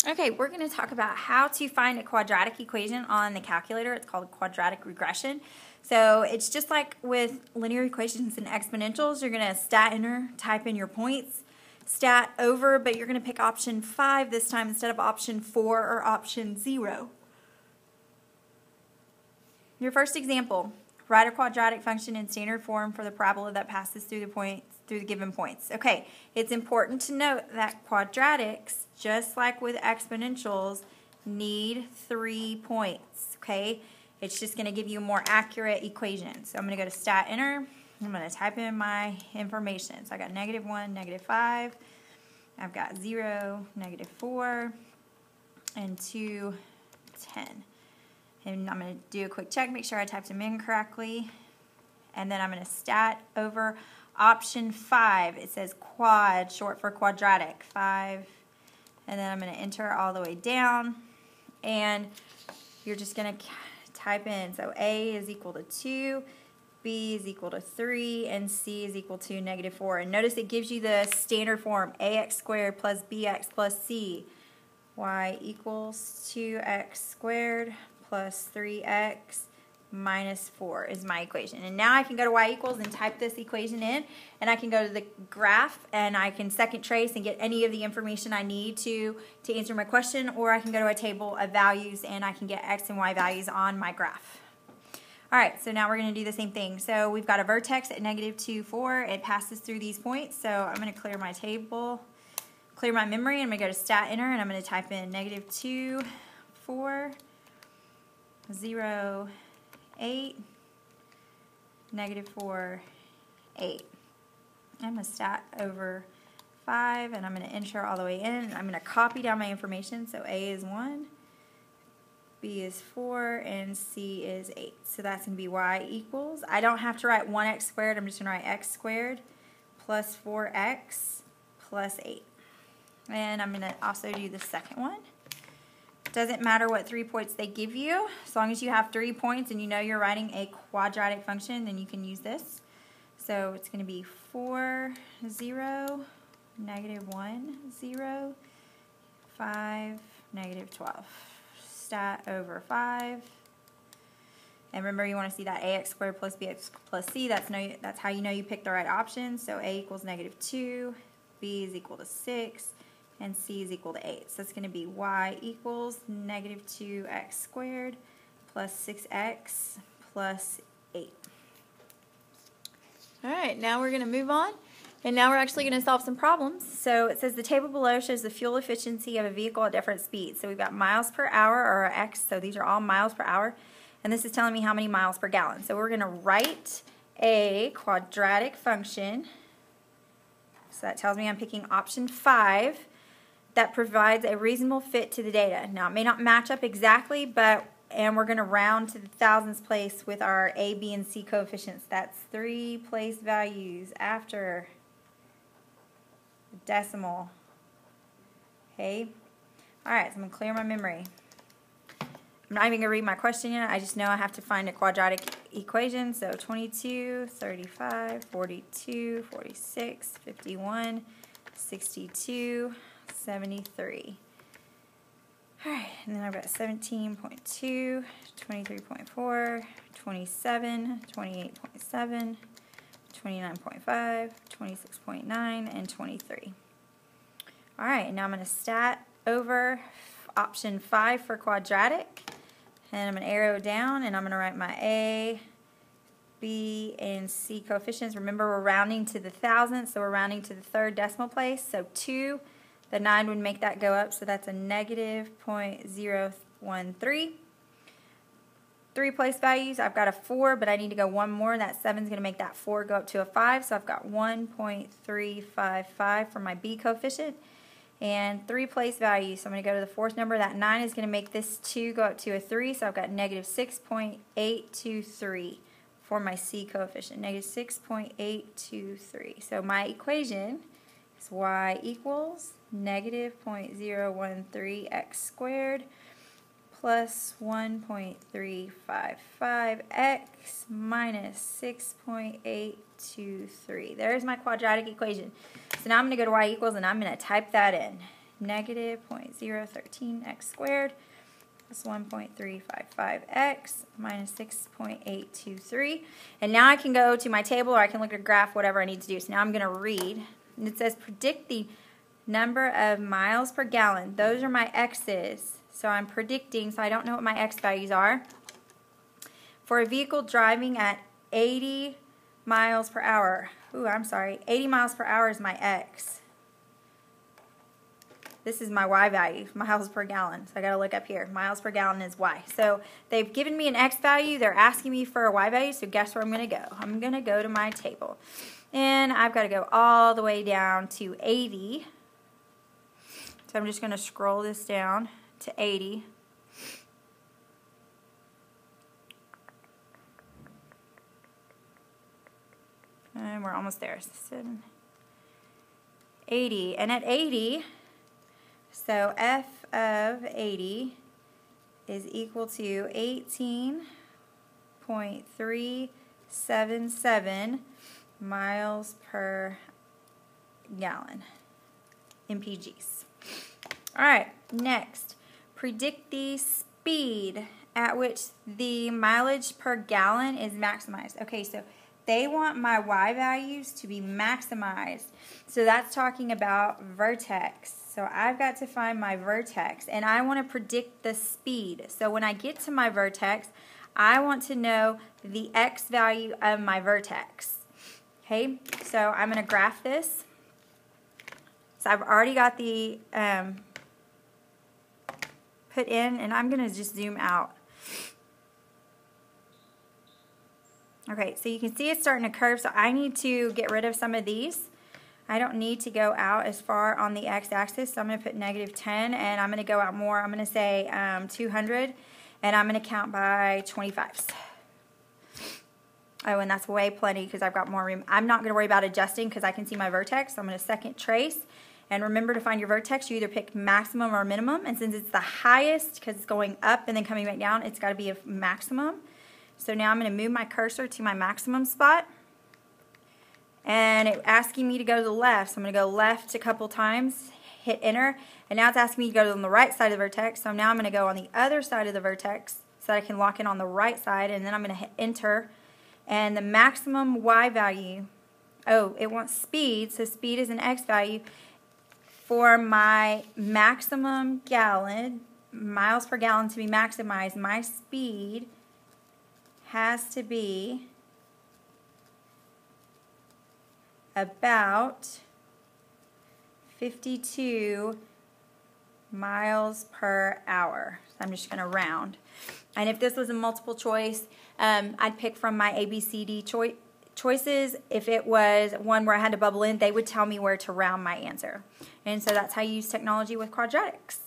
Okay, we're going to talk about how to find a quadratic equation on the calculator. It's called quadratic regression. So it's just like with linear equations and exponentials. You're going to stat enter, type in your points, stat over, but you're going to pick option 5 this time instead of option 4 or option 0. Your first example, write a quadratic function in standard form for the parabola that passes through the given points. Okay, it's important to note that quadratics, just like with exponentials, need 3 points. Okay, it's just going to give you a more accurate equation. So I'm going to go to stat enter. I'm going to type in my information. So I got -1, -5. I've got 0, -4, and 2, 10. And I'm going to do a quick check, make sure I typed them in correctly. And then I'm going to stat over option 5. It says quad, short for quadratic, 5. And then I'm going to enter all the way down. And you're just going to type in, so A is equal to 2, B is equal to 3, and C is equal to -4. And notice it gives you the standard form, ax squared plus bx plus c. Y equals 2x squared plus 3x minus 4 is my equation. And now I can go to y equals and type this equation in, and I can go to the graph and I can second trace and get any of the information I need to answer my question, or I can go to a table of values and I can get x and y values on my graph. Alright, so now we're going to do the same thing. So we've got a vertex at -2, 4. It passes through these points, so I'm going to clear my table, clear my memory, and I'm going to go to stat enter, and I'm going to type in -2, 4, 0, 8, -4, 8. I'm going to stat over 5, and I'm going to enter all the way in. I'm going to copy down my information. So A is 1, B is 4, and C is 8. So that's going to be y equals. I don't have to write 1x squared. I'm just going to write x squared plus 4x plus 8. And I'm going to also do the second one. Doesn't matter what 3 points they give you. As long as you have 3 points and you know you're writing a quadratic function, then you can use this. So it's going to be 4, 0, -1, 0, 5, -12. Stat over 5. And remember, you want to see that ax squared plus bx plus c. That's how you know you picked the right option. So a equals -2, b is equal to 6, and c is equal to 8. So it's going to be y equals -2x squared plus 6x plus 8. Alright, now we're going to move on. And now we're actually going to solve some problems. So it says the table below shows the fuel efficiency of a vehicle at different speeds. So we've got miles per hour, or x, so these are all miles per hour. And this is telling me how many miles per gallon. So we're going to write a quadratic function. So that tells me I'm picking option 5. That provides a reasonable fit to the data. Now, it may not match up exactly, and we're going to round to the thousandths place with our A, B, and C coefficients. That's 3 place values after the decimal. Okay? Alright, so I'm going to clear my memory. I'm not even going to read my question yet. I just know I have to find a quadratic equation. So 22, 35, 42, 46, 51, 62, 73. Alright, and then I've got 17.2, 23.4, 27, 28.7, 29.5, 26.9, and 23. Alright, and now I'm going to stat over option 5 for quadratic. And I'm going to arrow down, and I'm going to write my A, B, and C coefficients. Remember, we're rounding to the thousandths, so we're rounding to the third decimal place. So 2, the 9 would make that go up, so that's a -0.013. 3 place values, I've got a 4, but I need to go one more. That 7 is going to make that 4 go up to a 5, so I've got 1.355 for my B coefficient. And 3 place values, so I'm going to go to the fourth number. That 9 is going to make this 2 go up to a 3, so I've got -6.823 for my C coefficient, -6.823. So my equation is y equals -0.013x squared plus 1.355x minus 6.823. There's my quadratic equation. So now I'm going to go to y equals, and I'm going to type that in. negative 0.013x squared plus 1.355x minus 6.823. And now I can go to my table, or I can look at a graph, whatever I need to do. So now I'm going to read. And it says predict the number of miles per gallon. Those are my x's. So I'm predicting, so I don't know what my x values are. For a vehicle driving at 80 miles per hour. Ooh, I'm sorry. 80 miles per hour is my x. This is my y value, miles per gallon. So I got to look up here. Miles per gallon is y. So they've given me an x value. They're asking me for a y value. So guess where I'm going to go? I'm going to go to my table. And I've got to go all the way down to 80. So I'm just going to scroll this down to 80. And we're almost there. 80. And at 80, so f of 80 is equal to 18.377 miles per gallon, MPGs. All right, next, predict the speed at which the mileage per gallon is maximized. Okay, so they want my y values to be maximized. So that's talking about vertex. So I've got to find my vertex, and I want to predict the speed. So when I get to my vertex, I want to know the x value of my vertex. Okay, so I'm going to graph this. So I've already got the put in, and I'm going to just zoom out. Okay, so you can see it's starting to curve, so I need to get rid of some of these. I don't need to go out as far on the x-axis, so I'm going to put negative 10, and I'm going to go out more. I'm going to say 200, and I'm going to count by 25s. Oh, and that's way plenty because I've got more room. I'm not going to worry about adjusting because I can see my vertex, so I'm going to second trace. And remember, to find your vertex, you either pick maximum or minimum, and since it's the highest because it's going up and then coming back down, it's got to be a maximum. So now I'm going to move my cursor to my maximum spot. And it's asking me to go to the left. So I'm going to go left a couple times, hit enter. And now it's asking me to go on the right side of the vertex. So now I'm going to go on the other side of the vertex so that I can lock in on the right side. And then I'm going to hit enter. And the maximum y value, oh, it wants speed. So speed is an x value. For my maximum gallon, miles per gallon to be maximized, my speed has to be about 52 miles per hour. So I'm just going to round. And if this was a multiple choice, I'd pick from my ABCD choices. If it was one where I had to bubble in, they would tell me where to round my answer. And so that's how you use technology with quadratics.